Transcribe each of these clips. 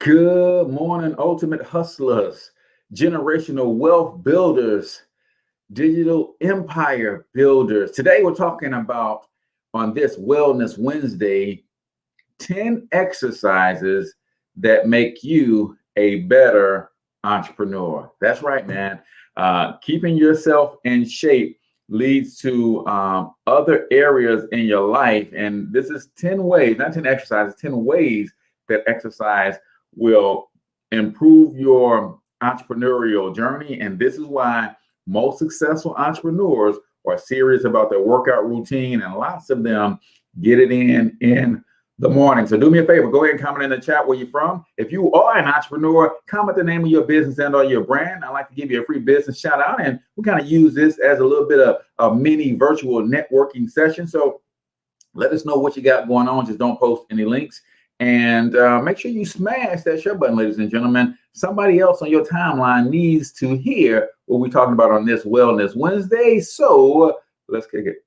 Good morning, ultimate hustlers, generational wealth builders, digital empire builders. Today, we're talking about on this Wellness Wednesday 10 exercises that make you a better entrepreneur. That's right, man. Keeping yourself in shape leads to other areas in your life. And this is 10 ways, not 10 exercises, 10 ways that exercise will improve your entrepreneurial journey. And this is why most successful entrepreneurs are serious about their workout routine, and lots of them get it in the morning. So do me a favor, go ahead and comment in the chat where you're from. If you are an entrepreneur, comment the name of your business and or your brand. I'd like to give you a free business shout out, and we kind of use this as a little bit of a mini virtual networking session. So let us know what you got going on. Just don't post any links. And make sure you smash that share button, ladies and gentlemen. Somebody else on your timeline needs to hear what we're talking about on this Wellness Wednesday. So let's kick it.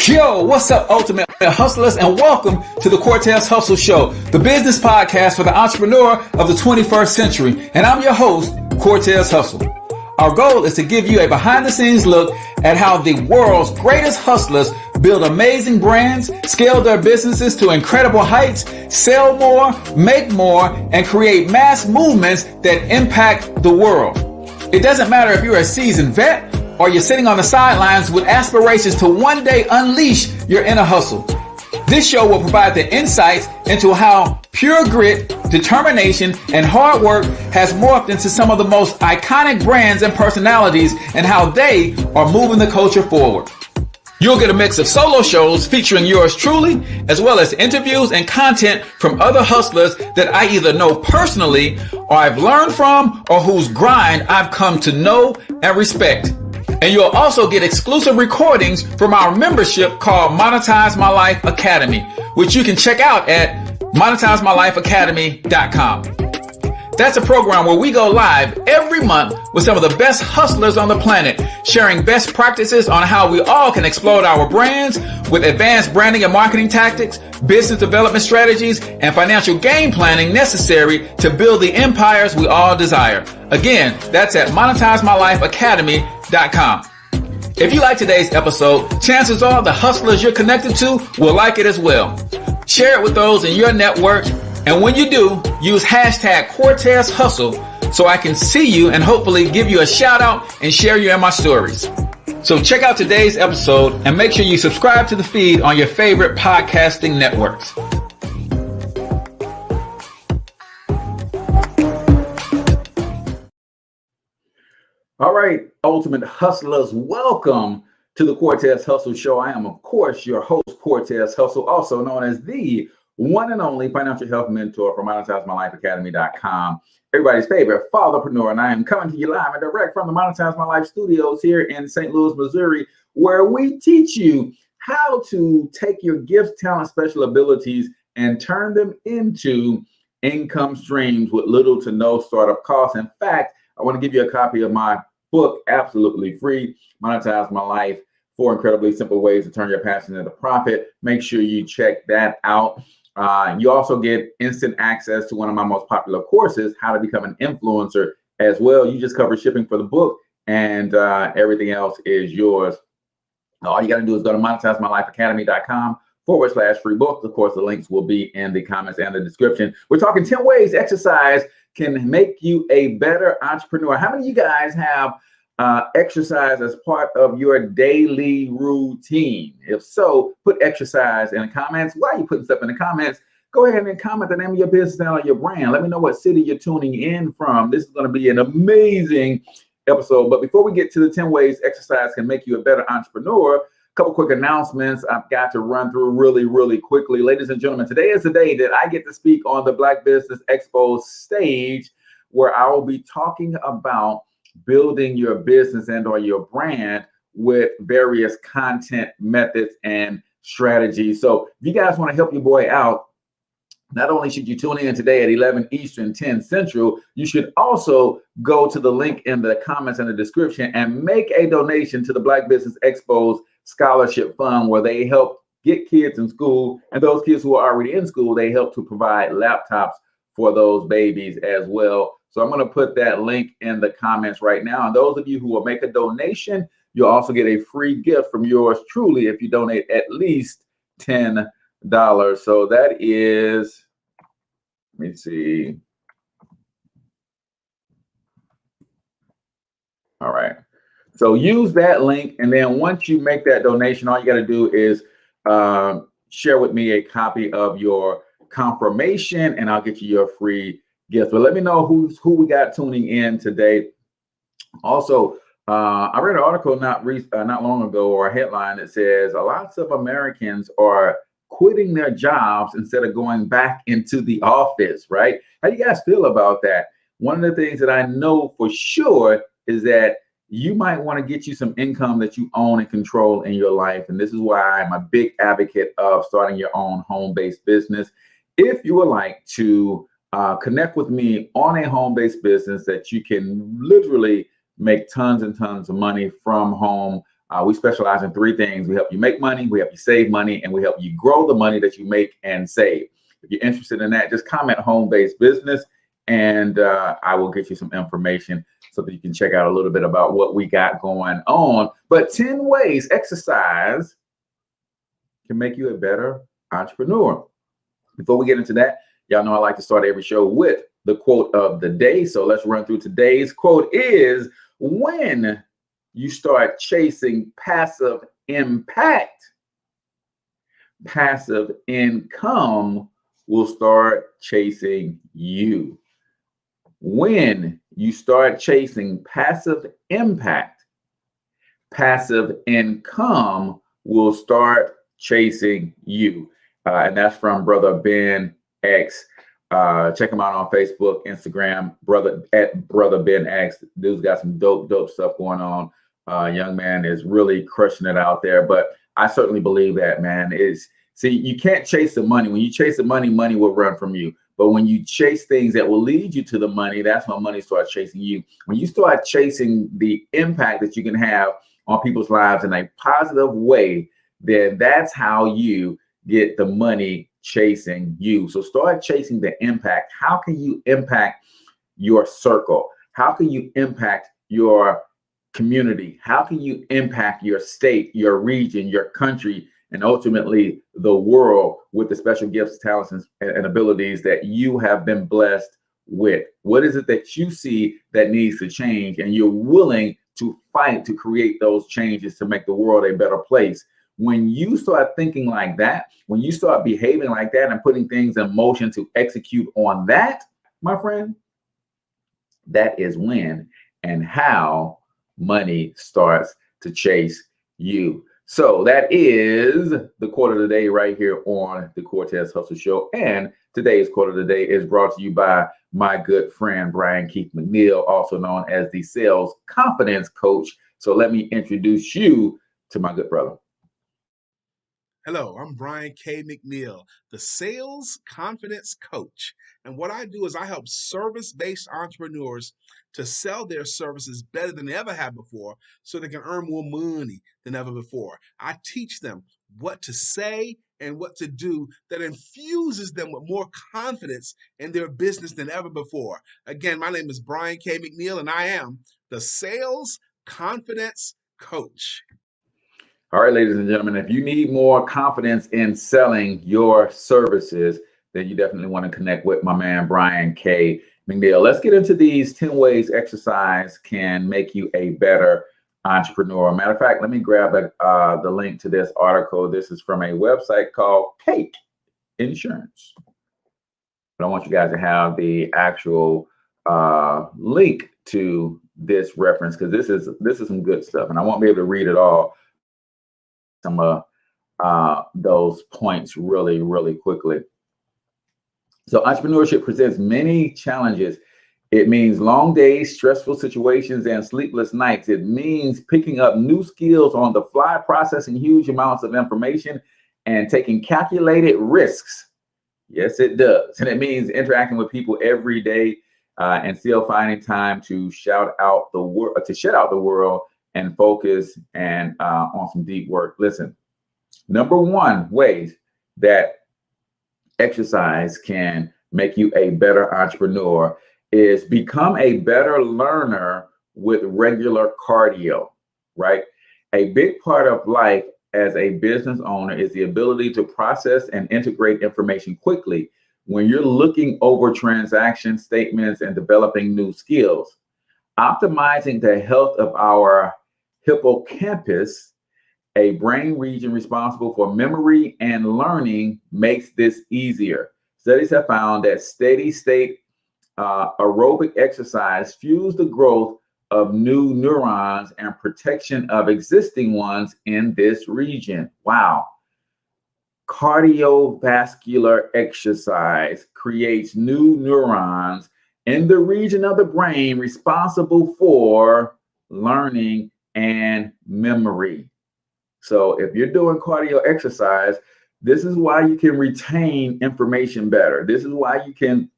Yo, what's up, ultimate hustlers, and welcome to the Cortez Hustle Show, the business podcast for the entrepreneur of the 21st century. And I'm your host, Cortez Hustle. Our goal is to give you a behind-the-scenes look at how the world's greatest hustlers build amazing brands, scale their businesses to incredible heights, sell more, make more, and create mass movements that impact the world. It doesn't matter if you're a seasoned vet or you're sitting on the sidelines with aspirations to one day unleash your inner hustle. This show will provide the insights into how pure grit, determination, and hard work has morphed into some of the most iconic brands and personalities, and how they are moving the culture forward. You'll get a mix of solo shows featuring yours truly, as well as interviews and content from other hustlers that I either know personally, or I've learned from, or whose grind I've come to know and respect. And you'll also get exclusive recordings from our membership called Monetize My Life Academy, which you can check out at monetizemylifeacademy.com. That's a program where we go live every month with some of the best hustlers on the planet, sharing best practices on how we all can explode our brands with advanced branding and marketing tactics, business development strategies, and financial game planning necessary to build the empires we all desire. Again, that's at monetizemylifeacademy.com. If you like today's episode, chances are the hustlers you're connected to will like it as well. Share it with those in your network, and when you do, use hashtag Cortez Hustle so I can see you and hopefully give you a shout out and share you in my stories. So check out today's episode and make sure you subscribe to the feed on your favorite podcasting networks. All right, ultimate hustlers, welcome to the Cortez Hustle Show. I am, of course, your host, Cortez Hustle, also known as the one and only financial health mentor from MonetizeMyLifeAcademy.com, everybody's favorite fatherpreneur. And I am coming to you live and direct from the Monetize My Life studios here in St. Louis, Missouri, where we teach you how to take your gifts, talents, special abilities, and turn them into income streams with little to no startup costs. In fact, I want to give you a copy of my book, absolutely free, Monetize My Life, 4 incredibly simple ways to turn your passion into profit. Make sure you check that out. You also get instant access to one of my most popular courses, How to Become an Influencer, as well. You just cover shipping for the book, and everything else is yours. All you got to do is go to monetizemylifeacademy.com/free books. Of course, the links will be in the comments and the description. We're talking 10 ways exercise can make you a better entrepreneur. How many of you guys have exercise as part of your daily routine? If so, put exercise in the comments. While you're putting stuff in the comments, go ahead and comment the name of your business and or your brand. Let me know what city you're tuning in from. This is going to be an amazing episode. But before we get to the 10 ways exercise can make you a better entrepreneur, a couple quick announcements I've got to run through really quickly. Ladies and gentlemen, today is the day that I get to speak on the Black Business Expo stage, where I will be talking about building your business and or your brand with various content methods and strategies. So if you guys want to help your boy out, Not only should you tune in today at 11 Eastern, 10 Central, you should also go to the link in the comments and the description and make a donation to the Black Business Expo's Scholarship Fund, where they help get kids in school, and those kids who are already in school, they help to provide laptops for those babies as well. So I'm going to put that link in the comments right now. And those of you who will make a donation, you'll also get a free gift from yours truly if you donate at least $10. So that is, let me see. All right. So use that link. And then once you make that donation, all you got to do is share with me a copy of your confirmation, and I'll get you your free gift. But let me know who we got tuning in today. Also, I read an article not long ago, or a headline that says lots of Americans are quitting their jobs instead of going back into the office, right? How do you guys feel about that? One of the things that I know for sure is that you might want to get you some income that you own and control in your life. And this is why I'm a big advocate of starting your own home-based business. If you would like to connect with me on a home-based business that you can literally make tons and tons of money from home, we specialize in three things. We help you make money, we help you save money, and we help you grow the money that you make and save. If you're interested in that, just comment home-based business, and I will get you some information so that you can check out a little bit about what we got going on. But 10 ways exercise can make you a better entrepreneur. Before we get into that, y'all know I like to start every show with the quote of the day. So let's run through today's quote. Is when you start chasing passive impact, passive income will start chasing you. When you start chasing passive impact, passive income will start chasing you. And that's from Brother Ben X. Check him out on Facebook, Instagram, Brother Ben X. Dude's got some dope stuff going on. Young man is really crushing it out there. But I certainly believe that, man. See, you can't chase the money. When you chase the money, money will run from you. But when you chase things that will lead you to the money, that's when money starts chasing you. When you start chasing the impact that you can have on people's lives in a positive way, then that's how you get the money chasing you. So start chasing the impact. How can you impact your circle? How can you impact your community? How can you impact your state, your region, your country, and ultimately the world with the special gifts, talents, and abilities that you have been blessed with? What is it that you see that needs to change, and you're willing to fight to create those changes to make the world a better place? When you start thinking like that, when you start behaving like that and putting things in motion to execute on that, my friend, that is when and how money starts to chase you. So that is the quote of the day right here on the Cortez Hustle Show. And today's quote of the day is brought to you by my good friend, Brian Keith McNeil, also known as the Sales Confidence Coach. So let me introduce you to my good brother. Hello, I'm Brian K. McNeil, the Sales Confidence Coach. And what I do is I help service-based entrepreneurs to sell their services better than they ever have before so they can earn more money than ever before. I teach them what to say and what to do that infuses them with more confidence in their business than ever before. Again, my name is Brian K. McNeil, and I am the Sales Confidence Coach. All right, ladies and gentlemen, if you need more confidence in selling your services, then you definitely want to connect with my man, Brian K. McNeil. Let's get into these 10 ways exercise can make you a better entrepreneur. Matter of fact, let me grab the link to this article. This is from a website called Cake Insurance. But I want you guys to have the actual link to this reference, because this is some good stuff, and I won't be able to read it all. Some of those points really quickly. So entrepreneurship presents many challenges. It means long days, stressful situations, and sleepless nights. It means picking up new skills on the fly, processing huge amounts of information, and taking calculated risks. Yes, it does. And it means interacting with people every day and still finding time to shout out the world, to shut out the world and focus and on some deep work. Listen, number one ways that exercise can make you a better entrepreneur is become a better learner with regular cardio, right? A big part of life as a business owner is the ability to process and integrate information quickly when you're looking over transaction statements and developing new skills. Optimizing the health of our hippocampus, a brain region responsible for memory and learning, makes this easier. Studies have found that steady state aerobic exercise fuels the growth of new neurons and protection of existing ones in this region. Wow. Cardiovascular exercise creates new neurons in the region of the brain responsible for learning and memory. So if you're doing cardio exercise, this is why you can retain information better. This is why you can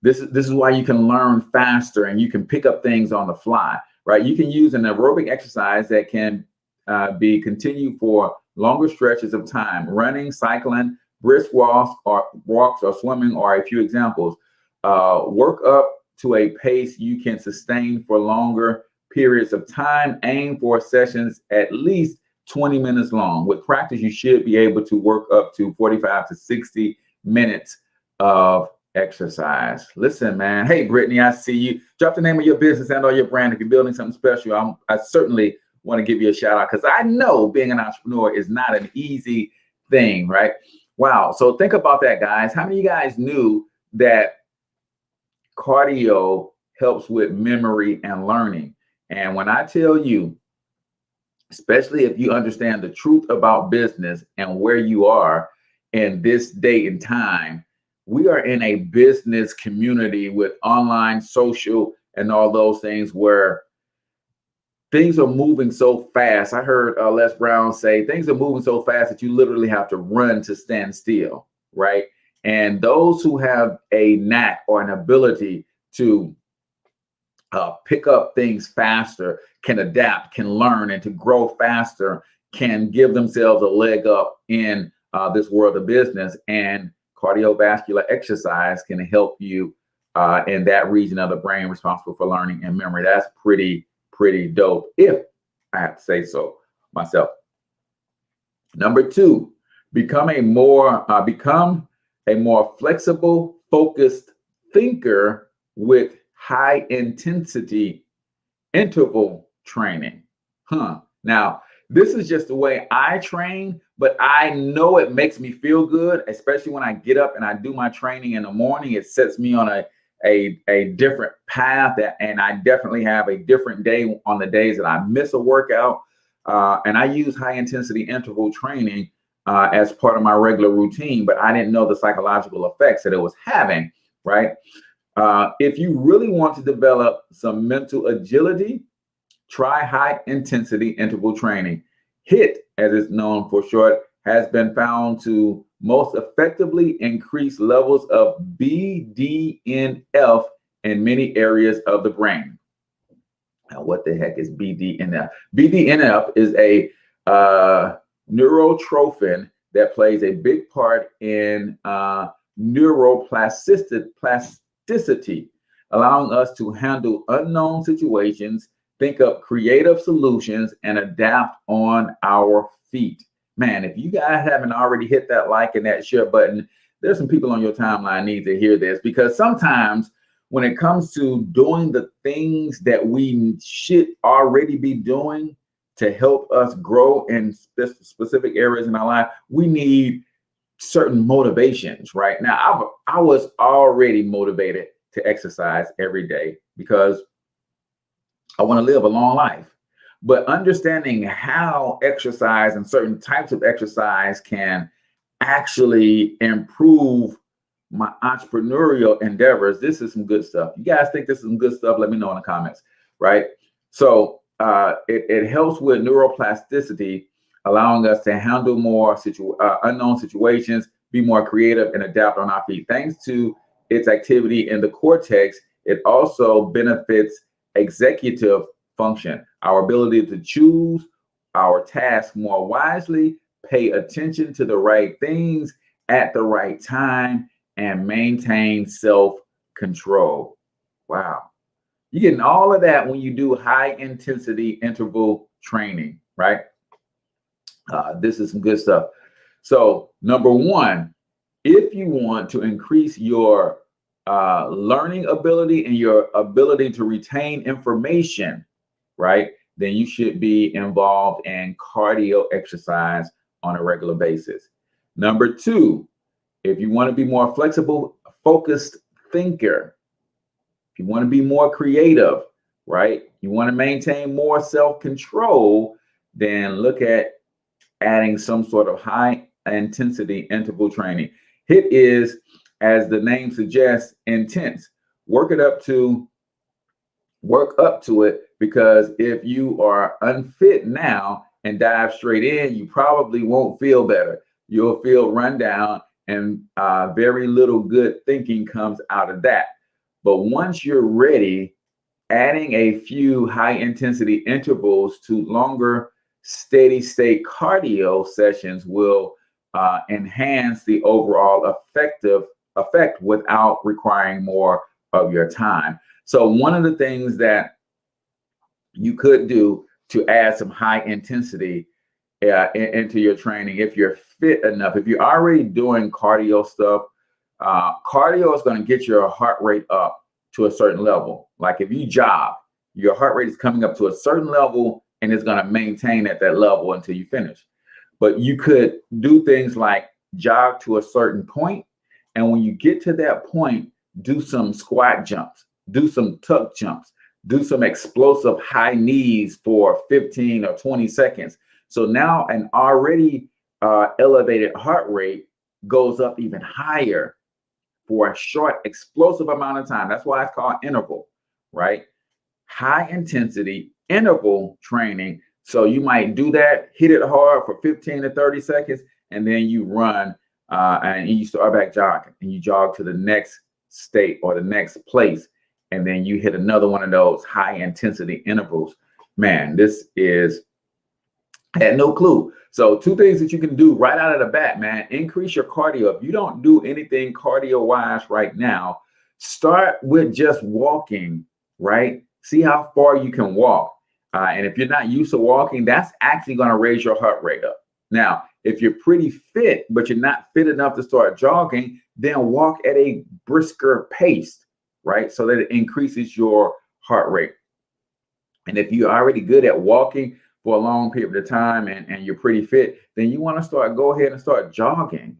this is why you can learn faster and you can pick up things on the fly, right? You can use an aerobic exercise that can be continued for longer stretches of time. Running, cycling, brisk walks or swimming are a few examples. Work up to a pace you can sustain for longer periods of time. Aim for sessions at least 20 minutes long. With practice, you should be able to work up to 45 to 60 minutes of exercise. Listen, man. Hey, Brittany, I see you. Drop the name of your business and or your brand. If you're building something special, I certainly want to give you a shout out because I know being an entrepreneur is not an easy thing, right? Wow. So think about that, guys. How many of you guys knew that cardio helps with memory and learning? And when I tell you, especially if you understand the truth about business and where you are in this day and time, we are in a business community with online, social, and all those things where things are moving so fast. I heard Les Brown say things are moving so fast that you literally have to run to stand still, right? And those who have a knack or an ability to pick up things faster, can adapt, can learn, and to grow faster, can give themselves a leg up in this world of business. And cardiovascular exercise can help you in that region of the brain responsible for learning and memory. That's pretty dope, if I have to say so myself. Number two, become a more flexible, focused thinker with high intensity interval training. Now, this is just the way I train, but I know it makes me feel good, especially when I get up and I do my training in the morning. It sets me on a different path, and I definitely have a different day on the days that I miss a workout. And I use high intensity interval training as part of my regular routine, but I didn't know the psychological effects that it was having, right? If you really want to develop some mental agility, try high intensity interval training. HIIT, as it's known for short, has been found to most effectively increase levels of BDNF in many areas of the brain. Now, what the heck is BDNF? BDNF is a neurotrophin that plays a big part in neuroplasticity, allowing us to handle unknown situations, think up creative solutions, and adapt on our feet. Man, if you guys haven't already hit that like and that share button, there's some people on your timeline need to hear this, because sometimes when it comes to doing the things that we should already be doing to help us grow in specific areas in our life, we need certain motivations. Right now, I was already motivated to exercise every day because I want to live a long life. But understanding how exercise and certain types of exercise can actually improve my entrepreneurial endeavors, this is some good stuff. You guys think this is some good stuff? Let me know in the comments, right? So it helps with neuroplasticity, allowing us to handle more unknown situations, be more creative and adapt on our feet. Thanks to its activity in the cortex, it also benefits executive function, our ability to choose our tasks more wisely, pay attention to the right things at the right time, and maintain self-control. Wow. You're getting all of that when you do high intensity interval training, right? This is some good stuff. So number one, if you want to increase your learning ability and your ability to retain information, right, then you should be involved in cardio exercise on a regular basis. Number two, if you want to be more flexible, focused thinker, if you want to be more creative, right, you want to maintain more self-control, then look at adding some sort of high intensity interval training. HIIT is, as the name suggests, intense. Work up to it, because if you are unfit now and dive straight in, you probably won't feel better. You'll feel run down, and very little good thinking comes out of that. But once you're ready, adding a few high intensity intervals to longer steady state cardio sessions will enhance the overall effect without requiring more of your time. So one of the things that you could do to add some high intensity into your training, if you're fit enough, if you're already doing cardio stuff, cardio is going to get your heart rate up to a certain level. Like if you jog, your heart rate is coming up to a certain level, and it's going to maintain at that level until you finish. But you could do things like jog to a certain point, and when you get to that point, do some squat jumps, do some tuck jumps, do some explosive high knees for 15 or 20 seconds. So now an already elevated heart rate goes up even higher for a short, explosive amount of time. That's why it's called interval, right? High intensity interval training. So you might do that, hit it hard for 15 to 30 seconds, and then you run and you start back jogging, and you jog to the next state or the next place, and then you hit another one of those high intensity intervals. Man, this is, I had no clue. So two things that you can do right out of the bat, man: increase your cardio. If you don't do anything cardio wise right now, start with just walking, right? See how far you can walk. And if you're not used to walking, that's actually going to raise your heart rate up. Now, if you're pretty fit, but you're not fit enough to start jogging, then walk at a brisker pace, right? So that it increases your heart rate. And if you're already good at walking for a long period of time and you're pretty fit, then you want to go ahead and start jogging.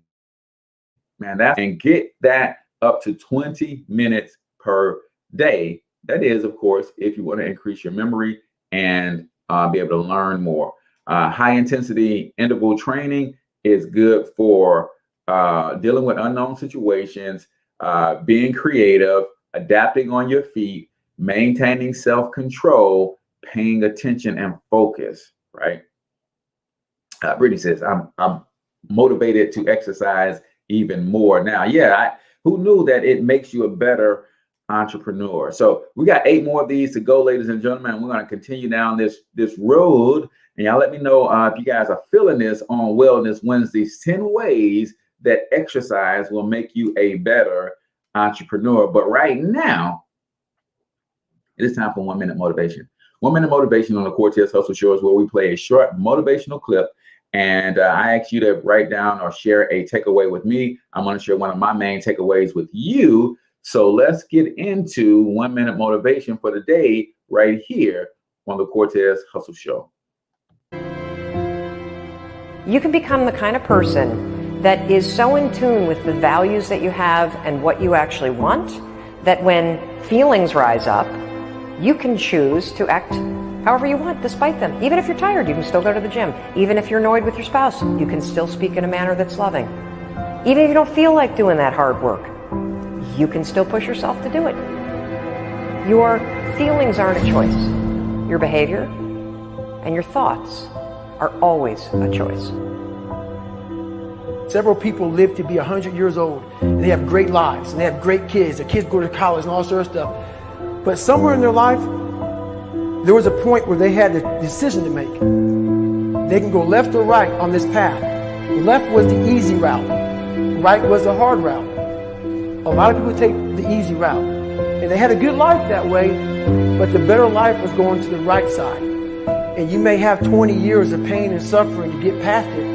Man, and get that up to 20 minutes per day. That is, of course, if you want to increase your memory and be able to learn more. High intensity interval training is good for dealing with unknown situations, being creative, adapting on your feet, maintaining self-control, paying attention and focus, right? Brittany says, I'm motivated to exercise even more now. Yeah, who knew that it makes you a better entrepreneur? So we got 8 more of these to go, ladies and gentlemen. We're going to continue down this road, and y'all let me know if you guys are feeling this on Wellness Wednesdays. 10 ways that exercise will make you a better entrepreneur. But right now, it is time for 1 minute motivation. 1 minute motivation on the Cortez Hustle Show is where we play a short motivational clip, and I ask you to write down or share a takeaway with me. I'm going to share one of my main takeaways with you. So let's get into 1 minute motivation for the day right here on the Cortez Hustle Show. You can become the kind of person that is so in tune with the values that you have and what you actually want, that when feelings rise up, you can choose to act however you want despite them. Even if you're tired, you can still go to the gym. Even if you're annoyed with your spouse, you can still speak in a manner that's loving. Even if you don't feel like doing that hard work, you can still push yourself to do it. Your feelings aren't a choice. Your behavior and your thoughts are always a choice. Several people live to be 100 years old, and they have great lives, and they have great kids. Their kids go to college and all sorts of stuff. But somewhere in their life, there was a point where they had a decision to make. They can go left or right on this path. Left was the easy route. Right was the hard route. A lot of people take the easy route. And they had a good life that way, but the better life was going to the right side. And you may have 20 years of pain and suffering to get past it,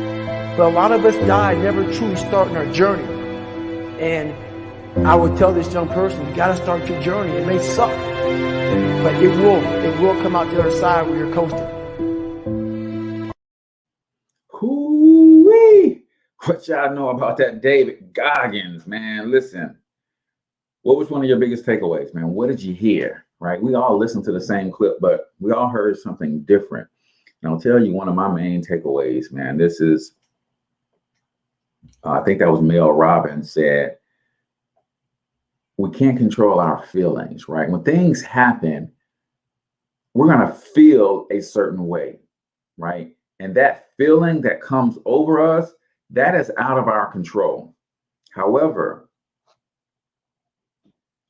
but a lot of us die never truly starting our journey. And I would tell this young person, you got to start your journey. It may suck, but it will come out the other side where you're coasting. Hoo-wee. What y'all know about that David Goggins, man? Listen, what was one of your biggest takeaways, man? What did you hear, right? We all listened to the same clip, but we all heard something different. And I'll tell you one of my main takeaways, man. This is, I think that was Mel Robbins said, we can't control our feelings, right? When things happen, we're going to feel a certain way, right? And that feeling that comes over us, that is out of our control. However,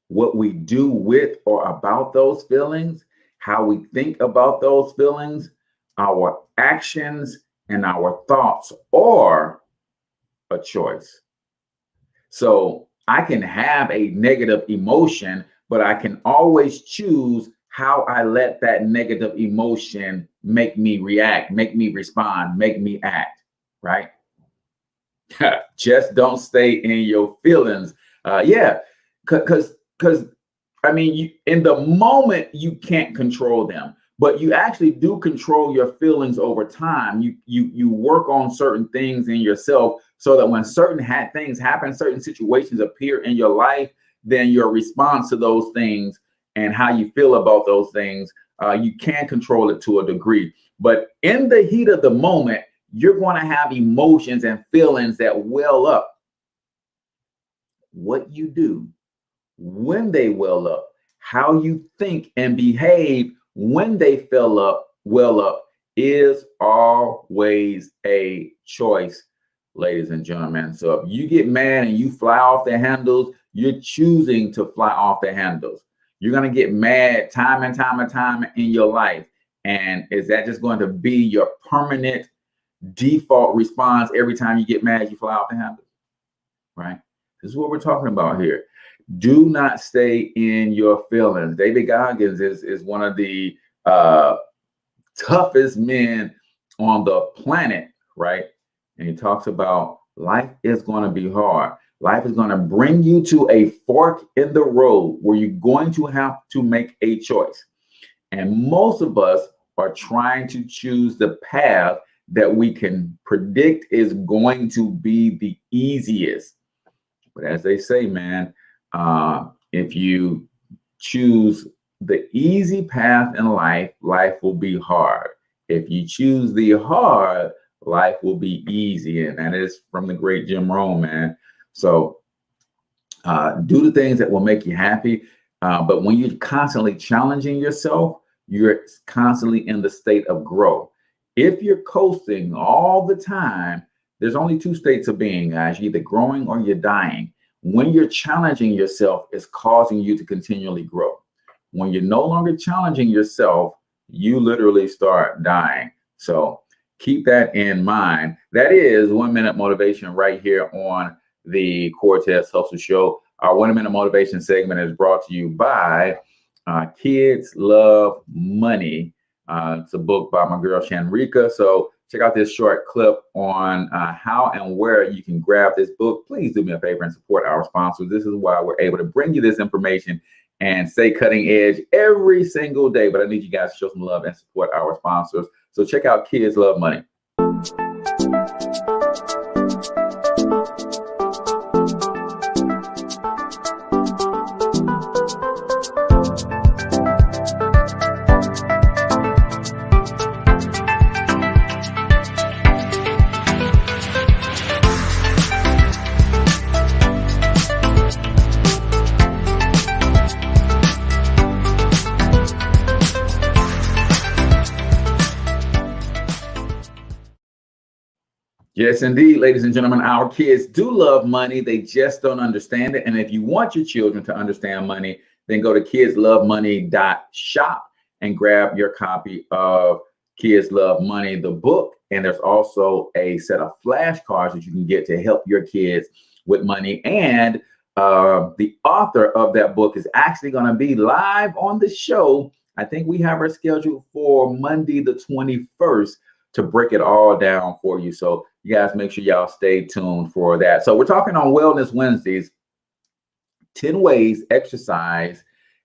what we do with or about those feelings, how we think about those feelings, our actions and our thoughts are a choice. So I can have a negative emotion, but I can always choose how I let that negative emotion make me react, make me respond, make me act, right? Just don't stay in your feelings. Because I mean, in the moment, you can't control them, but you actually do control your feelings over time. You work on certain things in yourself so that when certain things happen, certain situations appear in your life, then your response to those things and how you feel about those things, you can control it to a degree. But in the heat of the moment, you're going to have emotions and feelings that well up. What you do when they well up, how you think and behave when they well up is always a choice, ladies and gentlemen. So if you get mad and you fly off the handles, you're choosing to fly off the handles. You're going to get mad time and time and time in your life. And is that just going to be your permanent default response every time you get mad, you fly off the handles, right? This is what we're talking about here. Do not stay in your feelings. David Goggins is one of the toughest men on the planet, right? And he talks about life is going to be hard. Life is going to bring you to a fork in the road where you're going to have to make a choice. And most of us are trying to choose the path that we can predict is going to be the easiest. But as they say, man, if you choose the easy path in life, life will be hard. If you choose the hard, life will be easy. And that is from the great Jim Rohn, man. So do the things that will make you happy. But when you're constantly challenging yourself, you're constantly in the state of growth. If you're coasting all the time, there's only two states of being, guys. You're either growing or you're dying. When you're challenging yourself, it's causing you to continually grow. When you're no longer challenging yourself, you literally start dying. So keep that in mind. That is 1 Minute Motivation right here on the Cortez Hustle Show. Our 1 Minute Motivation segment is brought to you by Kids Love Money. It's a book by my girl Shanrika. So check out this short clip on how and where you can grab this book. Please do me a favor and support our sponsors. This is why we're able to bring you this information and stay cutting edge every single day. But I need you guys to show some love and support our sponsors. So check out Kids Love Money. Yes, indeed, ladies and gentlemen, our kids do love money. They just don't understand it. And if you want your children to understand money, then go to kidslovemoney.shop and grab your copy of Kids Love Money, the book. And there's also a set of flashcards that you can get to help your kids with money. And the author of that book is actually going to be live on the show. I think we have her scheduled for Monday, the 21st, to break it all down for you. So you guys make sure y'all stay tuned for that. So we're talking on Wellness Wednesdays, 10 ways exercise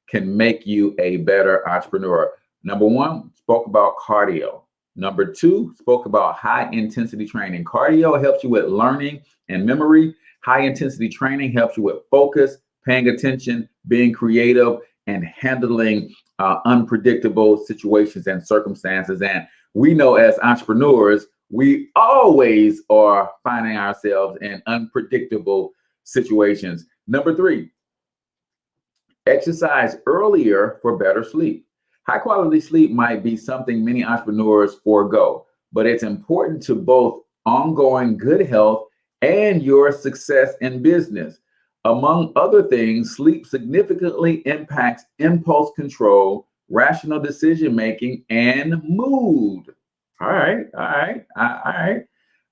can make you a better entrepreneur. Number one, spoke about cardio. Number two, spoke about high intensity training. Cardio helps you with learning and memory. High intensity training helps you with focus, paying attention, being creative, and handling unpredictable situations and circumstances. And we know as entrepreneurs, we always are finding ourselves in unpredictable situations. Number three, exercise earlier for better sleep. High quality sleep might be something many entrepreneurs forego, but it's important to both ongoing good health and your success in business. Among other things, sleep significantly impacts impulse control, rational decision making, and mood. All right.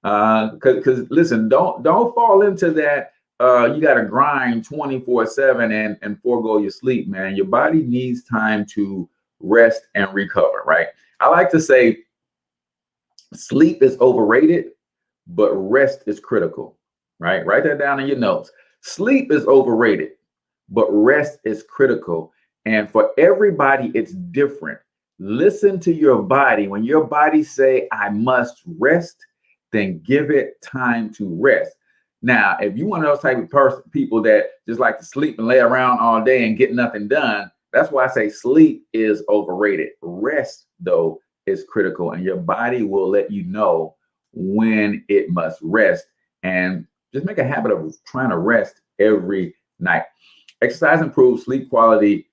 Because listen, don't fall into that. You got to grind 24/7 and forego your sleep, man. Your body needs time to rest and recover, right? I like to say sleep is overrated, but rest is critical, right? Write that down in your notes. Sleep is overrated, but rest is critical. And for everybody, it's different. Listen to your body. When your body say, I must rest, then give it time to rest. Now, if you one of those type of people that just like to sleep and lay around all day and get nothing done, that's why I say sleep is overrated. Rest, though, is critical, and your body will let you know when it must rest. And just make a habit of trying to rest every night. Exercise improves sleep quality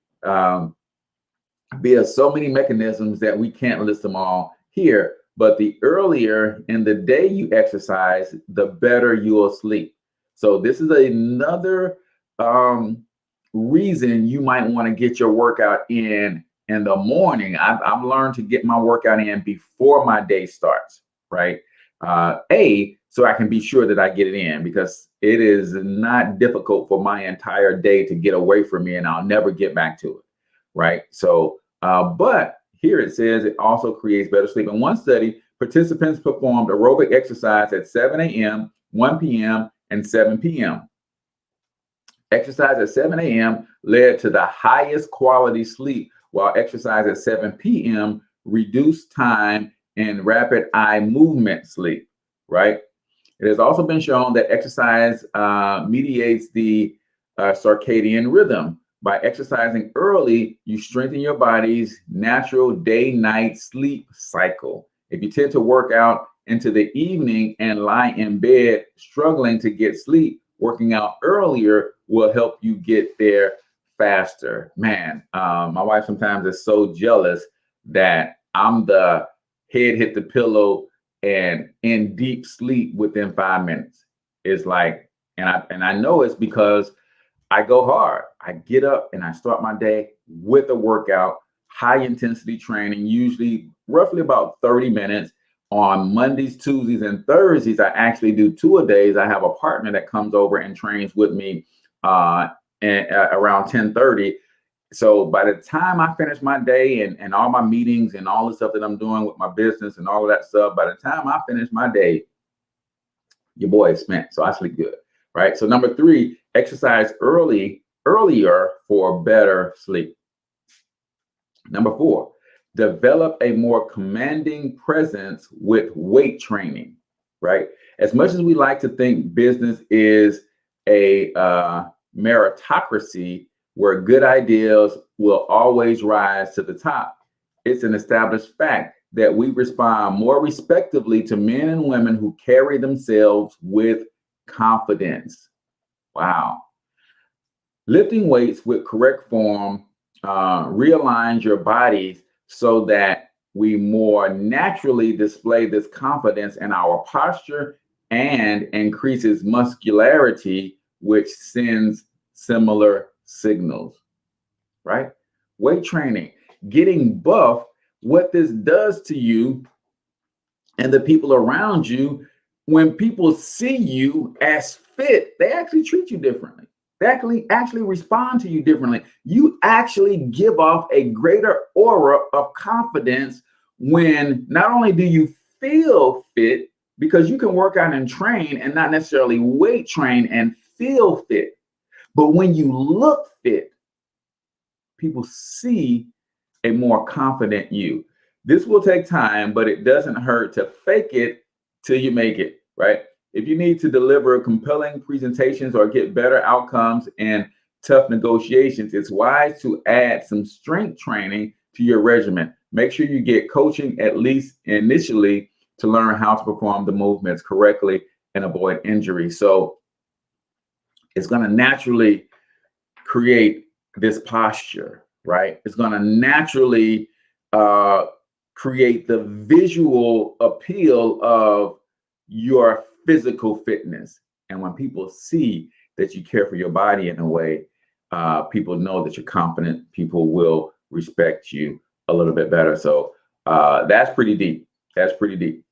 via so many mechanisms that we can't list them all here. But the earlier in the day you exercise, the better you will sleep. So this is another reason you might want to get your workout in the morning. I've learned to get my workout in before my day starts, right? So I can be sure that I get it in, because it is not difficult for my entire day to get away from me and I'll never get back to it, right? So, but here it says it also creates better sleep. In one study, participants performed aerobic exercise at 7 a.m., 1 p.m., and 7 p.m. Exercise at 7 a.m. led to the highest quality sleep, while exercise at 7 p.m. reduced time in rapid eye movement sleep, right? It has also been shown that exercise mediates the circadian rhythm. By exercising early, you strengthen your body's natural day-night sleep cycle. If you tend to work out into the evening and lie in bed struggling to get sleep, working out earlier will help you get there faster. Man, my wife sometimes is so jealous that I'm the head hit the pillow and in deep sleep within 5 minutes. It's like, and I know it's because I go hard. I get up and I start my day with a workout, high intensity training, usually roughly about 30 minutes. On Mondays, Tuesdays, and Thursdays, I actually do 2 a days. I have a partner that comes over and trains with me around 10:30. So by the time I finish my day and all my meetings and all the stuff that I'm doing with my business and all of that stuff, by the time I finish my day, your boy is spent. So I sleep good, right? So number 3, exercise earlier for better sleep. Number 4, develop a more commanding presence with weight training, right? As much as we like to think business is a meritocracy where good ideas will always rise to the top, it's an established fact that we respond more respectively to men and women who carry themselves with confidence. Wow. Lifting weights with correct form realigns your bodies so that we more naturally display this confidence in our posture and increases muscularity, which sends similar signals, right? Weight training, getting buff, what this does to you and the people around you, when people see you as fit, they actually treat you differently. They actually respond to you differently. You actually give off a greater aura of confidence when not only do you feel fit, because you can work out and train and not necessarily weight train and feel fit, but when you look fit, people see a more confident you. This will take time, but it doesn't hurt to fake it till you make it, right? If you need to deliver compelling presentations or get better outcomes in tough negotiations, it's wise to add some strength training to your regimen. Make sure you get coaching at least initially to learn how to perform the movements correctly and avoid injury. So it's going to naturally create this posture, right? It's going to naturally create the visual appeal of your physical fitness. And when people see that you care for your body in a way, people know that you're confident. People will respect you a little bit better. So that's pretty deep. That's pretty deep.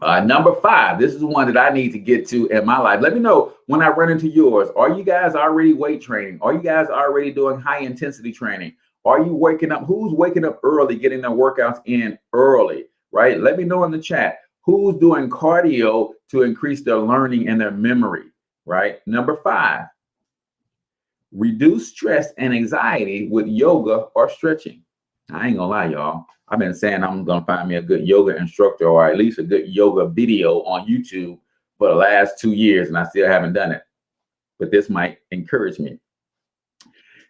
Number 5, this is one that I need to get to in my life. Let me know when I run into yours. Are you guys already weight training? Are you guys already doing high intensity training? Are you waking up? Who's waking up early, getting their workouts in early, right? Let me know in the chat. Who's doing cardio to increase their learning and their memory, right? Number 5, reduce stress and anxiety with yoga or stretching. I ain't gonna lie, y'all. I've been saying I'm gonna find me a good yoga instructor or at least a good yoga video on YouTube for the last 2 years, and I still haven't done it. But this might encourage me.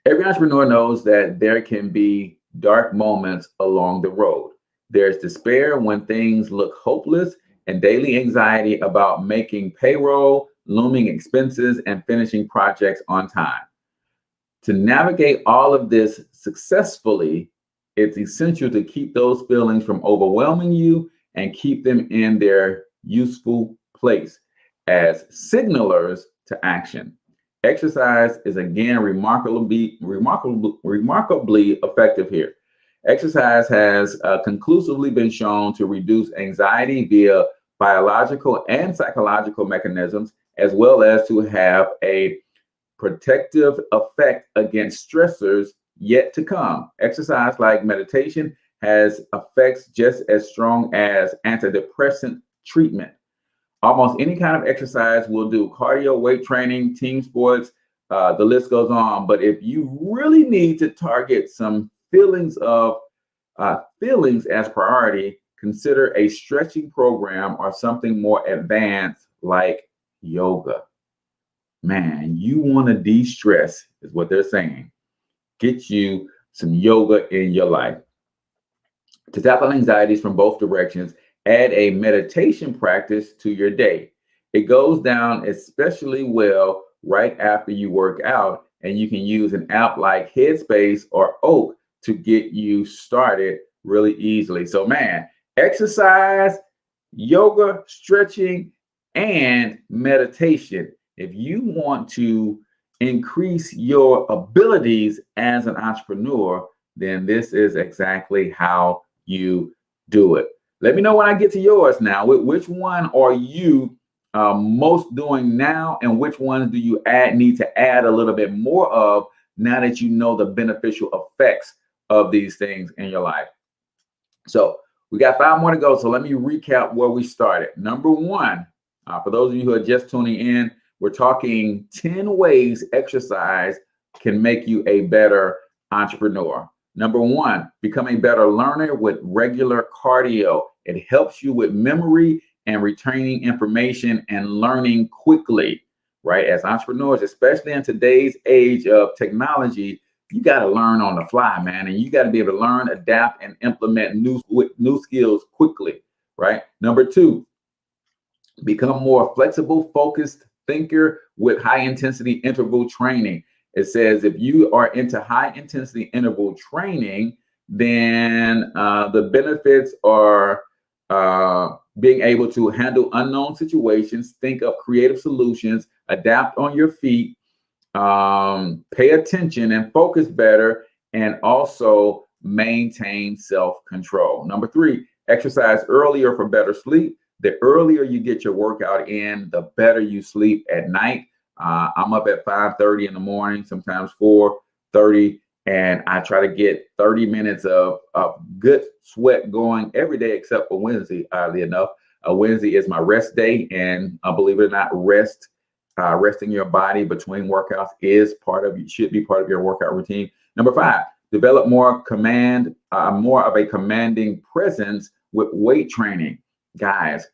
Every entrepreneur knows that there can be dark moments along the road. There's despair when things look hopeless and daily anxiety about making payroll, looming expenses, and finishing projects on time. To navigate all of this successfully, it's essential to keep those feelings from overwhelming you and keep them in their useful place as signalers to action. Exercise is again remarkably effective here. Exercise has conclusively been shown to reduce anxiety via biological and psychological mechanisms, as well as to have a protective effect against stressors yet to come. Exercise, like meditation, has effects just as strong as antidepressant treatment. Almost any kind of exercise will do: cardio, weight training, team sports, the list goes on. But if you really need to target some feelings as priority, consider a stretching program or something more advanced like yoga. Man, you want to de-stress, is what they're saying. Get you some yoga in your life. To tackle anxieties from both directions, add a meditation practice to your day. It goes down especially well right after you work out, and you can use an app like Headspace or Oak to get you started really easily. So man, exercise, yoga, stretching, and meditation. If you want to increase your abilities as an entrepreneur, then this is exactly how you do it. Let me know when I get to yours now. Which one are you most doing now, and which ones do you need to add a little bit more of now that you know the beneficial effects of these things in your life? So we got 5 more to go. So let me recap where we started. Number 1, for those of you who are just tuning in, we're talking 10 ways exercise can make you a better entrepreneur. Number 1, become a better learner with regular cardio. It helps you with memory and retaining information and learning quickly, right? As entrepreneurs, especially in today's age of technology, you got to learn on the fly, man. And you got to be able to learn, adapt, and implement new skills quickly, right? Number 2, become more flexible, focused thinker with high intensity interval training. It says if you are into high intensity interval training, then the benefits are being able to handle unknown situations, think up creative solutions, adapt on your feet, pay attention and focus better, and also maintain self-control. Number 3, exercise earlier for better sleep. The earlier you get your workout in, the better you sleep at night. I'm up at 5:30 in the morning, sometimes 4:30, and I try to get 30 minutes of good sweat going every day except for Wednesday, oddly enough. Wednesday is my rest day, and believe it or not, resting your body between workouts should be part of your workout routine. Number 5, develop more of a commanding presence with weight training. Guys,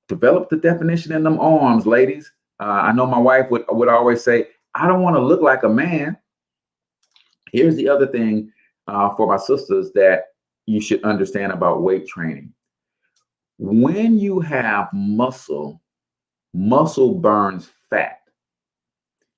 develop the definition in them arms, ladies. I know my wife would always say, I don't want to look like a man. Here's the other thing for my sisters that you should understand about weight training. When you have muscle burns fat.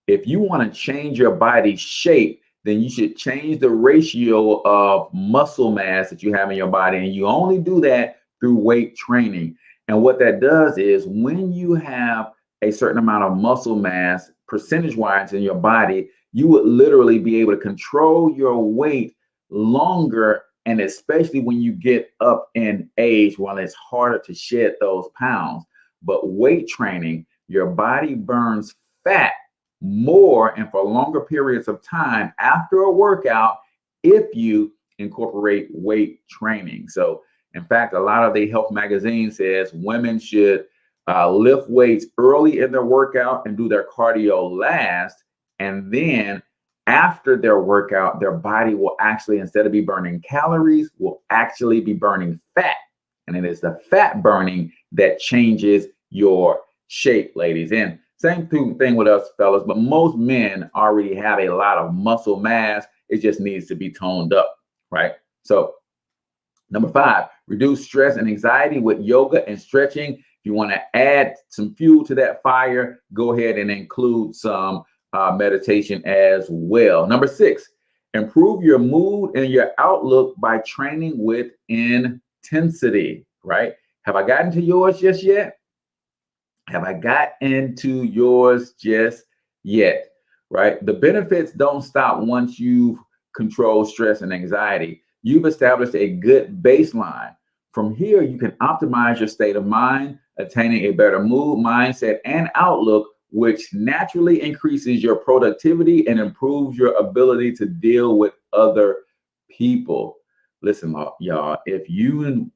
If you want to change your body shape, then you should change the ratio of muscle mass that you have in your body. And you only do that through weight training. And what that does is when you have a certain amount of muscle mass percentage-wise in your body, you would literally be able to control your weight longer. And especially when you get up in age, when it's harder to shed those pounds. But weight training, your body burns fat more and for longer periods of time after a workout if you incorporate weight training. So in fact, a lot of the health magazine says women should lift weights early in their workout and do their cardio last. And then after their workout, their body will actually, instead of be burning calories, will actually be burning fat. And it is the fat burning that changes your shape, ladies. And same thing with us fellas, but most men already have a lot of muscle mass. It just needs to be toned up, right? So number 5, reduce stress and anxiety with yoga and stretching. If you want to add some fuel to that fire, go ahead and include some meditation as well. Number 6, improve your mood and your outlook by training with intensity, right? Have I gotten to yours just yet? Have I got into yours just yet? Right? The benefits don't stop once you've controlled stress and anxiety. You've established a good baseline. From here, you can optimize your state of mind, attaining a better mood, mindset, and outlook, which naturally increases your productivity and improves your ability to deal with other people. Listen, y'all, if you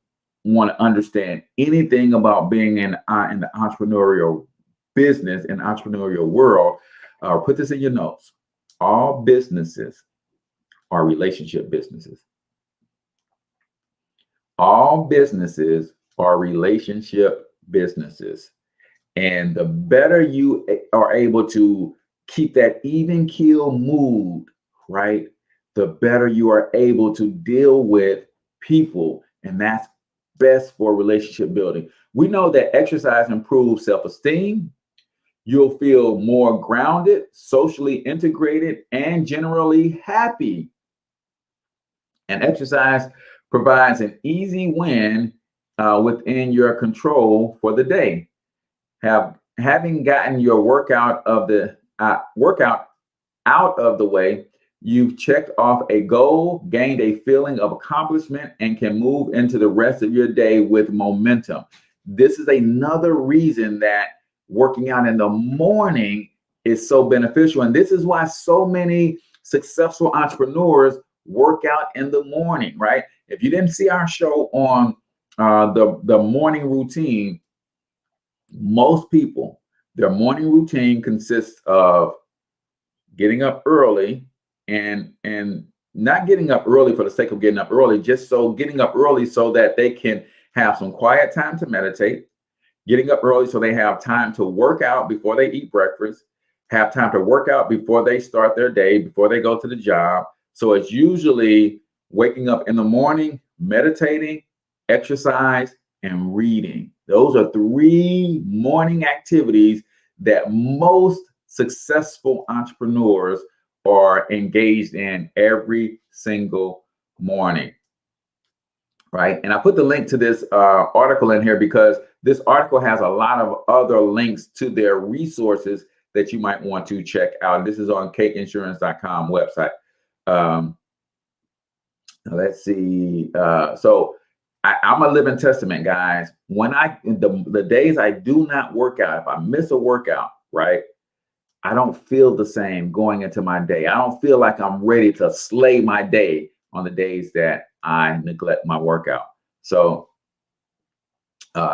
want to understand anything about being in the entrepreneurial business and entrepreneurial world, put this in your notes. All businesses are relationship businesses. All businesses are relationship businesses. And the better you are able to keep that even keel mood, right, the better you are able to deal with people. And that's best for relationship building. We know that exercise improves self-esteem. You'll feel more grounded, socially integrated, and generally happy. And exercise provides an easy win within your control for the day. Having gotten your workout out of the way, you've checked off a goal, gained a feeling of accomplishment, and can move into the rest of your day with momentum. This is another reason that working out in the morning is so beneficial. And this is why so many successful entrepreneurs work out in the morning, right? If you didn't see our show on the morning routine, most people, their morning routine consists of getting up early and not getting up early for the sake of getting up early, just so getting up early so that they can have some quiet time to meditate, getting up early so they have time to work out before they eat breakfast, have time to work out before they start their day, before they go to the job. So it's usually waking up in the morning, meditating, exercise, and reading. Those are 3 morning activities that most successful entrepreneurs are engaged in every single morning. right? And I put the link to this article in here because this article has a lot of other links to their resources that you might want to check out. This is on cakeinsurance.com website. Let's see. I'm a living testament, guys. When the days I do not work out, if I miss a workout, right, I don't feel the same going into my day. I don't feel like I'm ready to slay my day on the days that I neglect my workout. So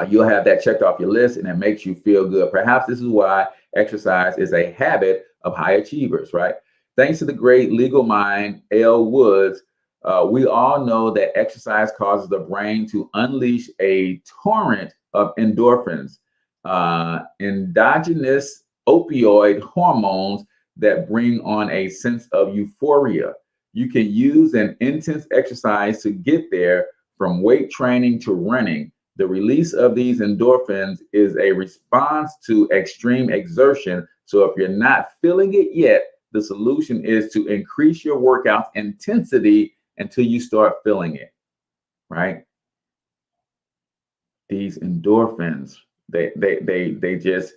you'll have that checked off your list, and it makes you feel good. Perhaps this is why exercise is a habit of high achievers, right? Thanks to the great legal mind, L. Woods, we all know that exercise causes the brain to unleash a torrent of endorphins, endogenous opioid hormones that bring on a sense of euphoria. You can use an intense exercise to get there, from weight training to running. The release of these endorphins is a response to extreme exertion. So if you're not feeling it yet, the solution is to increase your workout intensity until you start feeling it, right? These endorphins, they just,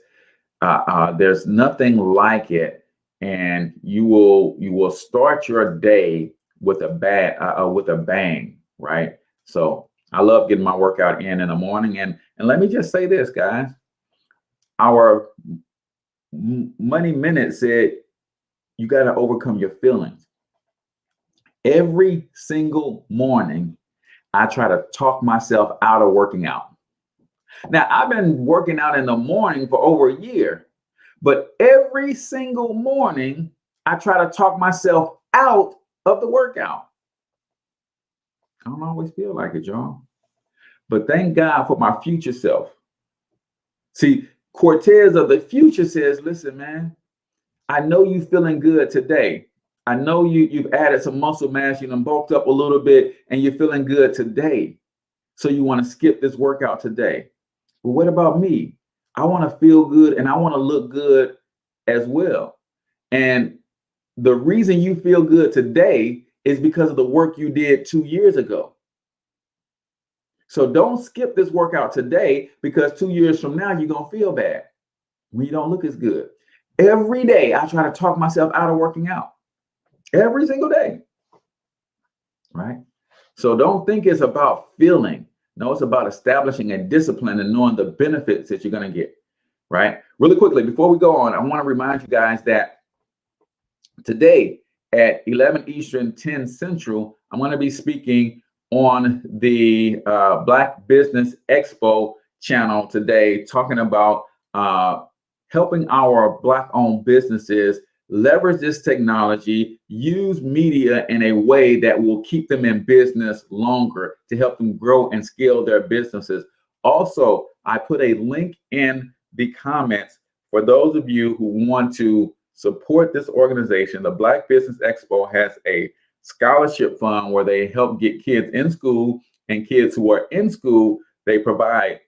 there's nothing like it. And you will start your day with a bang, right? So I love getting my workout in the morning. And let me just say this, guys. Our Money Minute said you got to overcome your feelings. Every single morning, I try to talk myself out of working out. Now, I've been working out in the morning for over a year, but every single morning, I try to talk myself out of the workout. I don't always feel like it, y'all. But thank God for my future self. See, Cortez of the future says, listen, man, I know you feeling good today. I know you've added some muscle mass, you done bulked up a little bit, and you're feeling good today. So you want to skip this workout today. But what about me? I want to feel good and I want to look good as well. And the reason you feel good today is because of the work you did 2 years ago. So don't skip this workout today, because 2 years from now, you're going to feel bad when you don't look as good. Every day, I try to talk myself out of working out. Every single day. Right? So don't think it's about feeling. No, it's about establishing a discipline and knowing the benefits that you're going to get. Right? Really quickly, before we go on, I want to remind you guys that today at 11 Eastern, 10 Central, I'm going to be speaking on the Black Business Expo channel today, talking about helping our Black-owned businesses leverage this technology, use media in a way that will keep them in business longer to help them grow and scale their businesses. Also, I put a link in the comments for those of you who want to support this organization. The Black Business Expo has a scholarship fund where they help get kids in school, and kids who are in school, they provide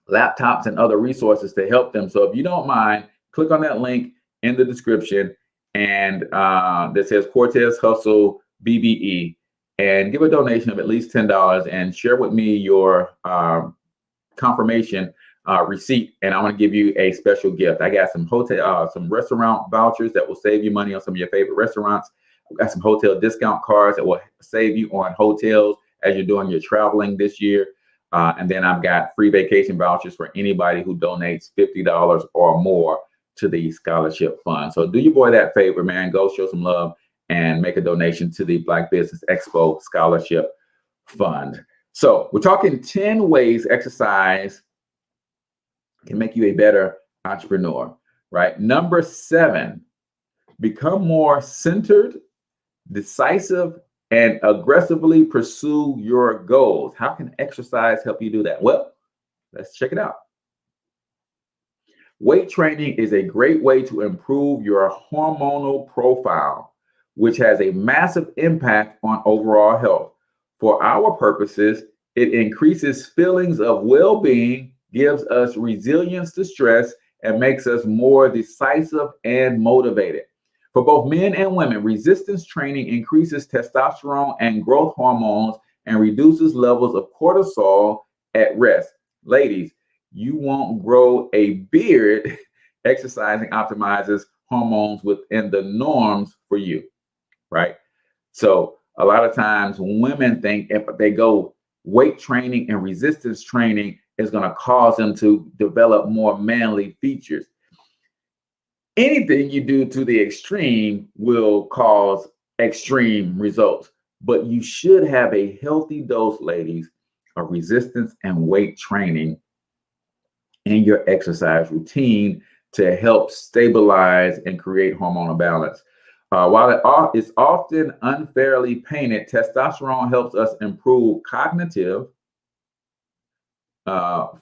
laptops and other resources to help them. So if you don't mind, click on that link in the description and that says Cortez Hustle BBE, and give a donation of at least $10 and share with me your confirmation receipt, and I'm going to give you a special gift. I got some hotel, some restaurant vouchers that will save you money on some of your favorite restaurants. I've got some hotel discount cards that will save you on hotels as you're doing your traveling this year. And then I've got free vacation vouchers for anybody who donates $50 or more to the scholarship fund. So do your boy that favor, man. Go show some love and make a donation to the Black Business Expo Scholarship Fund. So we're talking 10 ways exercise can make you a better entrepreneur, right? Number 7, become more centered, decisive, and aggressively pursue your goals. How can exercise help you do that? Well, let's check it out. Weight training is a great way to improve your hormonal profile, which has a massive impact on overall health. For our purposes, it increases feelings of well-being, gives us resilience to stress, and makes us more decisive and motivated. For both men and women, resistance training increases testosterone and growth hormones and reduces levels of cortisol at rest. Ladies, you won't grow a beard. Exercising optimizes hormones within the norms for you, right? So a lot of times women think if they go weight training and resistance training is going to cause them to develop more manly features. Anything you do to the extreme will cause extreme results, but you should have a healthy dose, ladies, of resistance and weight training in your exercise routine to help stabilize and create hormonal balance. While it's often unfairly painted, testosterone helps us improve cognitive,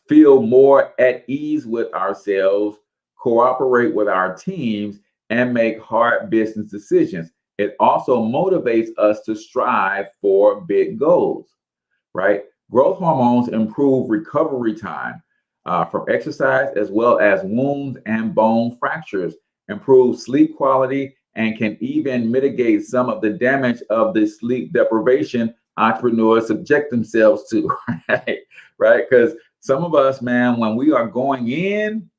feel more at ease with ourselves, cooperate with our teams, and make hard business decisions. It also motivates us to strive for big goals, right? Growth hormones improve recovery time from exercise, as well as wounds and bone fractures, improve sleep quality, and can even mitigate some of the damage of the sleep deprivation entrepreneurs subject themselves to, right? Right? Because some of us, man, when we are going in,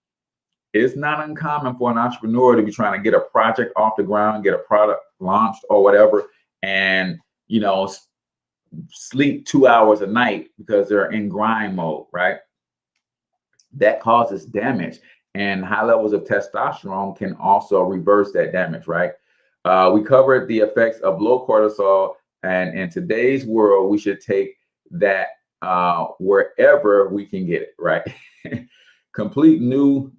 it's not uncommon for an entrepreneur to be trying to get a project off the ground, get a product launched or whatever, and, you know, sleep 2 hours a night because they're in grind mode, right? That causes damage, and high levels of testosterone can also reverse that damage, right? We covered the effects of low cortisol, and in today's world, we should take that wherever we can get it, right? Completely new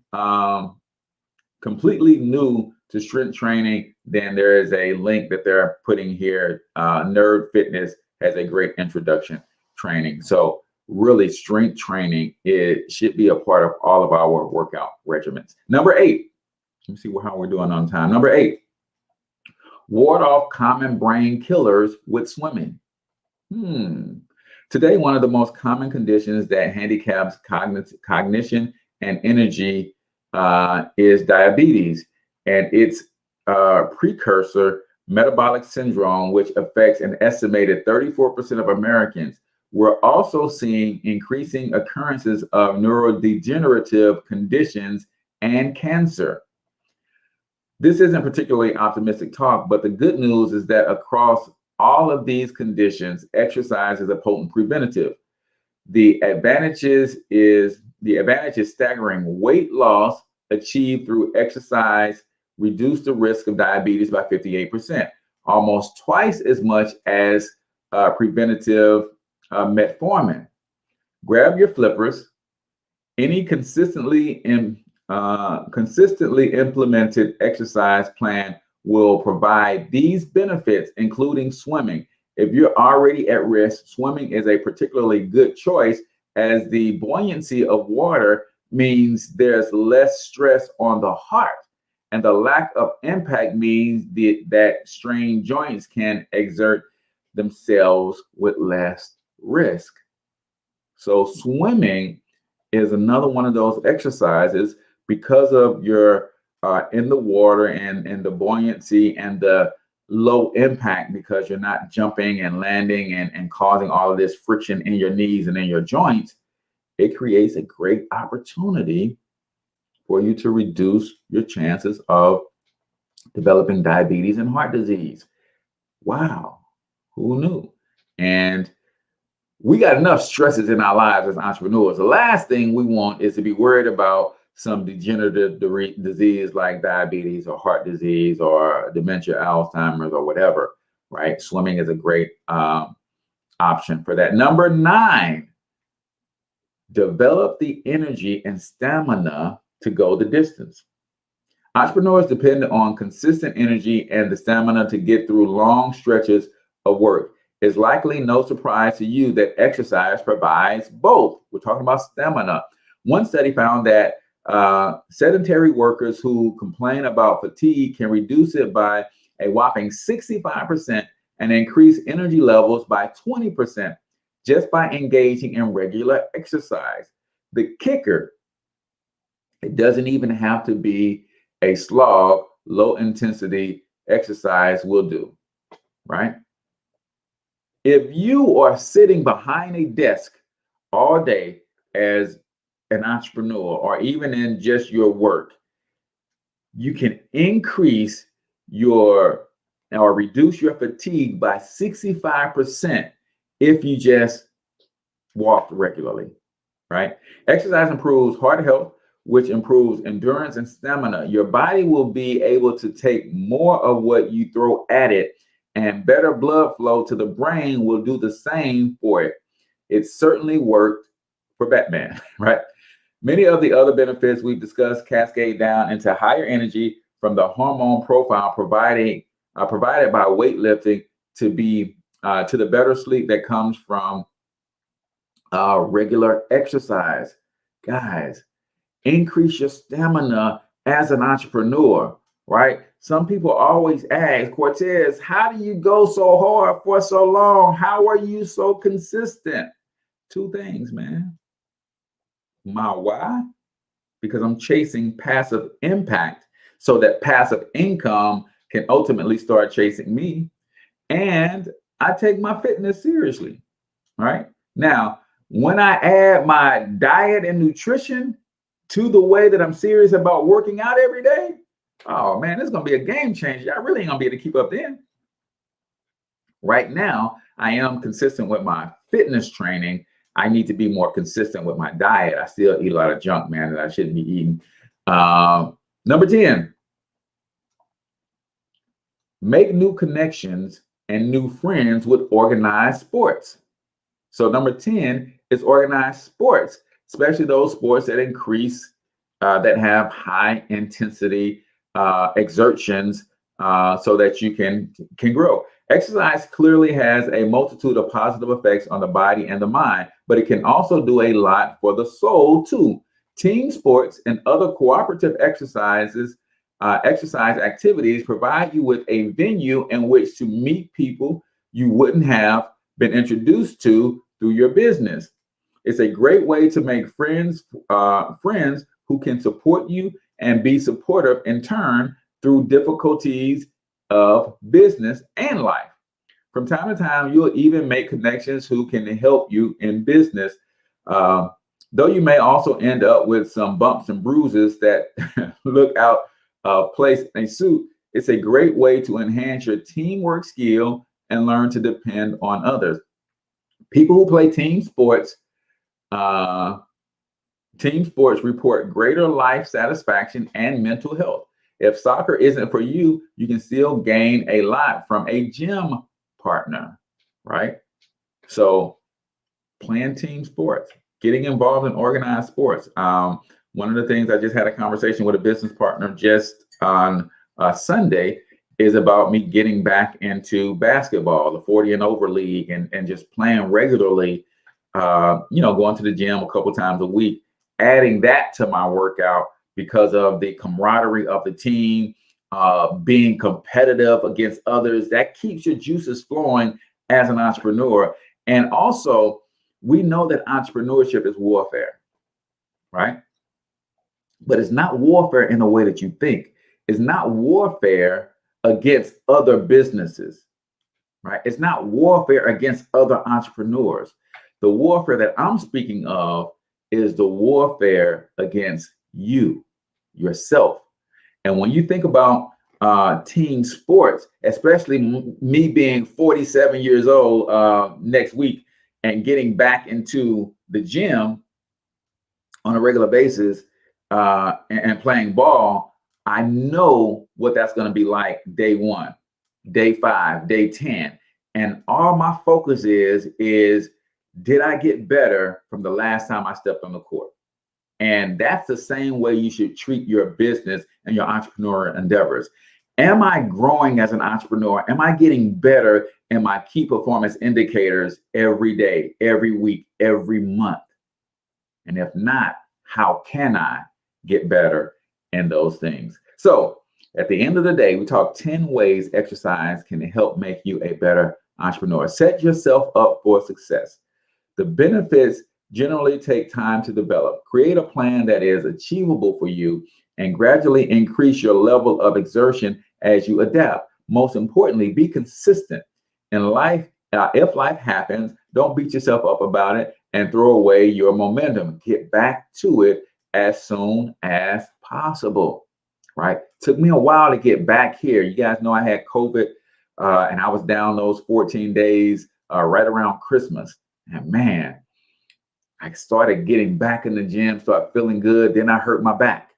to strength training. Then there is a link that they're putting here. Nerd Fitness has a great introduction training. So really, strength training, it should be a part of all of our workout regimens. Number 8, let me see how we're doing on time. Number 8, ward off common brain killers with swimming. Today, one of the most common conditions that handicaps cognition and energy is diabetes, and its precursor, metabolic syndrome, which affects an estimated 34% of Americans. We're also seeing increasing occurrences of neurodegenerative conditions and cancer. This isn't particularly optimistic talk, but the good news is that across all of these conditions, exercise is a potent preventative. The advantage is staggering. Weight loss achieved through exercise reduced the risk of diabetes by 58%, almost twice as much as preventative metformin. Grab your flippers. Any consistently implemented exercise plan will provide these benefits, including swimming. If you're already at risk, swimming is a particularly good choice, as the buoyancy of water means there's less stress on the heart, and the lack of impact means that strained joints can exert themselves with less risk. So swimming is another one of those exercises because of your in the water and the buoyancy and the low impact, because you're not jumping and landing and causing all of this friction in your knees and in your joints. It creates a great opportunity for you to reduce your chances of developing diabetes and heart disease. Wow, who knew? And we got enough stresses in our lives as entrepreneurs. The last thing we want is to be worried about some degenerative disease like diabetes or heart disease or dementia, Alzheimer's, or whatever, right? Swimming is a great option for that. Number 9, develop the energy and stamina to go the distance. Entrepreneurs depend on consistent energy and the stamina to get through long stretches of work. It's likely no surprise to you that exercise provides both. We're talking about stamina. One study found that sedentary workers who complain about fatigue can reduce it by a whopping 65% and increase energy levels by 20% just by engaging in regular exercise. The kicker, it doesn't even have to be a slog. Low intensity exercise will do, right? If you are sitting behind a desk all day as an entrepreneur, or even in just your work, you can increase your or reduce your fatigue by 65% if you just walk regularly, right? Exercise improves heart health, which improves endurance and stamina. Your body will be able to take more of what you throw at it, and better blood flow to the brain will do the same for it. It certainly worked for Batman, right? Many of the other benefits we've discussed cascade down into higher energy from the hormone profile provided by weightlifting to the better sleep that comes from regular exercise. Guys, increase your stamina as an entrepreneur, right? Some people always ask, Cortez, how do you go so hard for so long? How are you so consistent? Two things, man. My why? Because I'm chasing passive impact so that passive income can ultimately start chasing me. And I take my fitness seriously, right? Now, when I add my diet and nutrition to the way that I'm serious about working out every day, oh man, it's going to be a game changer. I really ain't going to be able to keep up then. Right now, I am consistent with my fitness training. I need to be more consistent with my diet. I still eat a lot of junk, man, that I shouldn't be eating. Number 10, make new connections and new friends with organized sports. So number 10 is organized sports, especially those sports that that have high intensity exertions so that you can grow. Exercise clearly has a multitude of positive effects on the body and the mind, but it can also do a lot for the soul too. Team sports and other cooperative exercise activities provide you with a venue in which to meet people you wouldn't have been introduced to through your business. It's a great way to make friends who can support you and be supportive in turn through difficulties of business and life. From time to time, you'll even make connections who can help you in business, though you may also end up with some bumps and bruises that look out of place in a suit. It's a great way to enhance your teamwork skill and learn to depend on others. People who play team sports report greater life satisfaction and mental health. If soccer isn't for you, you can still gain a lot from a gym partner, right? So playing team sports, getting involved in organized sports. One of the things I just had a conversation with a business partner just on Sunday is about me getting back into basketball, the 40 and over league, and just playing regularly, going to the gym a couple times a week, adding that to my workout because of the camaraderie of the team, being competitive against others. That keeps your juices flowing as an entrepreneur. And also, we know that entrepreneurship is warfare, right? But it's not warfare in the way that you think. It's not warfare against other businesses, right? It's not warfare against other entrepreneurs. The warfare that I'm speaking of is the warfare against you, yourself. And when you think about team sports, especially me being 47 years old next week and getting back into the gym on a regular basis and playing ball, I know what that's going to be like day 1, day 5, day 10. And all my focus is did I get better from the last time I stepped on the court? And that's the same way you should treat your business and your entrepreneurial endeavors. Am I growing as an entrepreneur? Am I getting better in my key performance indicators every day, every week, every month? And if not, how can I get better in those things? So at the end of the day, we talk 10 ways exercise can help make you a better entrepreneur. Set yourself up for success. The benefits generally take time to develop. Create a plan that is achievable for you and gradually increase your level of exertion as you adapt. Most importantly, be consistent. In life, if life happens, don't beat yourself up about it and throw away your momentum. Get back to it as soon as possible, right? Took me a while to get back here. You guys know I had COVID and I was down those 14 days right around Christmas. And man, I started getting back in the gym, started feeling good. Then I hurt my back.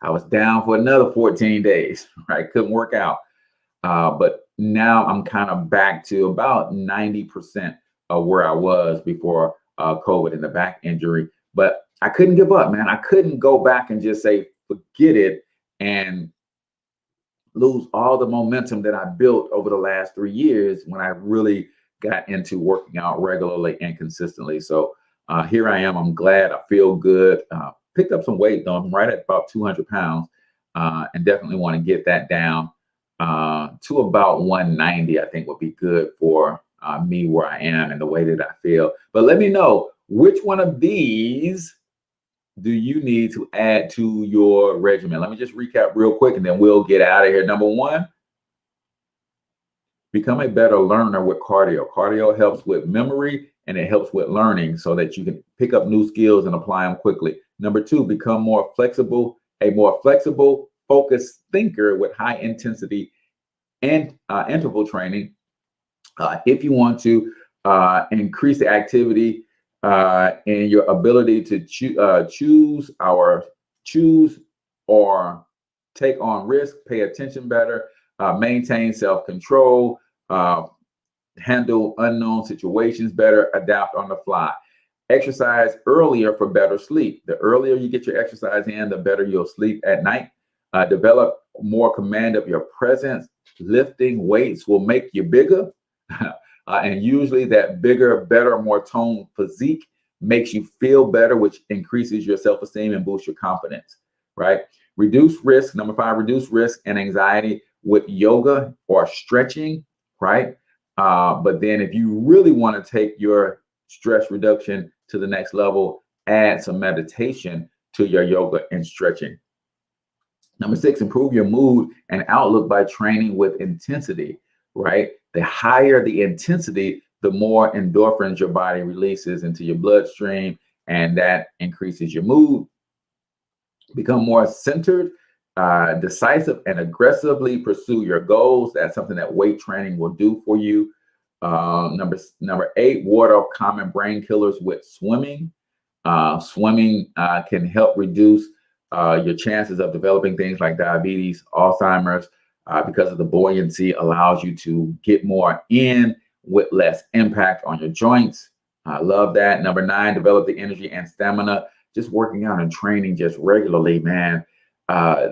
I was down for another 14 days, right? Couldn't work out. But now I'm kind of back to about 90% of where I was before COVID and the back injury. But I couldn't give up, man. I couldn't go back and just say, forget it, and lose all the momentum that I built over the last 3 years when I really got into working out regularly and consistently. So here I am. I'm glad. I feel good. Picked up some weight, though. I'm right at about 200 pounds and definitely want to get that down to about 190, I think would be good for me where I am and the way that I feel. But let me know, which one of these do you need to add to your regimen? Let me just recap real quick and then we'll get out of here. Number one, become a better learner with cardio. Cardio helps with memory and it helps with learning so that you can pick up new skills and apply them quickly. Number two, become more flexible, focused thinker with high intensity and interval training. If you want to increase the activity and your ability to choose or take on risk, pay attention better, maintain self-control, handle unknown situations better, adapt on the fly. Exercise earlier for better sleep. The earlier you get your exercise in, the better you'll sleep at night. Develop more command of your presence. Lifting weights will make you bigger. And usually that bigger, better, more toned physique makes you feel better, which increases your self-esteem and boosts your confidence, right? Reduce risk. Number five, reduce risk and anxiety with yoga or stretching, right? But then if you really want to take your stress reduction to the next level, add some meditation to your yoga and stretching. Number six, improve your mood and outlook by training with intensity, right? The higher the intensity, the more endorphins your body releases into your bloodstream, and that increases your mood. Become more centered, decisive, and aggressively pursue your goals. That's something that weight training will do for you. Number eight, ward off common brain killers with swimming. Swimming can help reduce your chances of developing things like diabetes, Alzheimer's, because of the buoyancy allows you to get more in with less impact on your joints. I love that. Number nine, develop the energy and stamina. Just working out and training just regularly, man.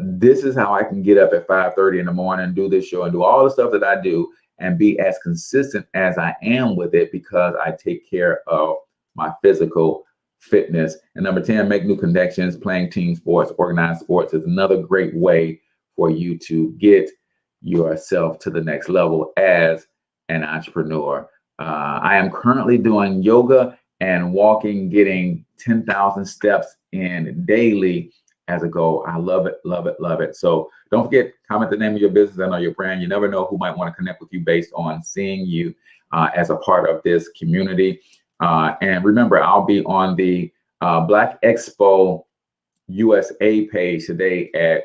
This is how I can get up at 5:30 in the morning and do this show and do all the stuff that I do and be as consistent as I am with it because I take care of my physical fitness. And number 10, make new connections. Playing team sports, organized sports is another great way for you to get yourself to the next level as an entrepreneur. I am currently doing yoga and walking, getting 10,000 steps in daily as a goal. I love it, love it, love it. So don't forget, comment the name of your business and or your brand. You never know who might want to connect with you based on seeing you as a part of this community. And remember, I'll be on the Black Expo USA page today at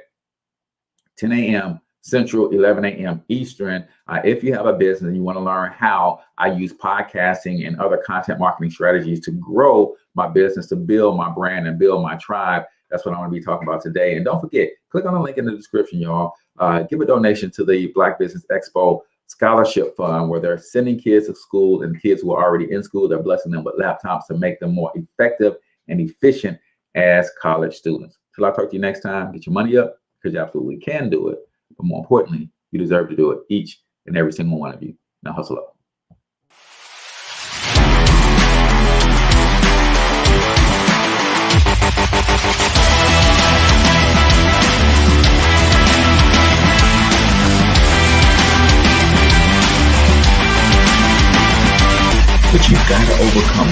10 a.m. Central, 11 a.m. Eastern. If you have a business and you want to learn how I use podcasting and other content marketing strategies to grow my business, to build my brand and build my tribe, that's what I'm going to be talking about today. And don't forget, click on the link in the description, y'all. Give a donation to the Black Business Expo Scholarship Fund, where they're sending kids to school, and kids who are already in school, they're blessing them with laptops to make them more effective and efficient as college students. Till I talk to you next time, get your money up because you absolutely can do it. But more importantly, you deserve to do it, each and every single one of you. Now hustle up. But you've got to overcome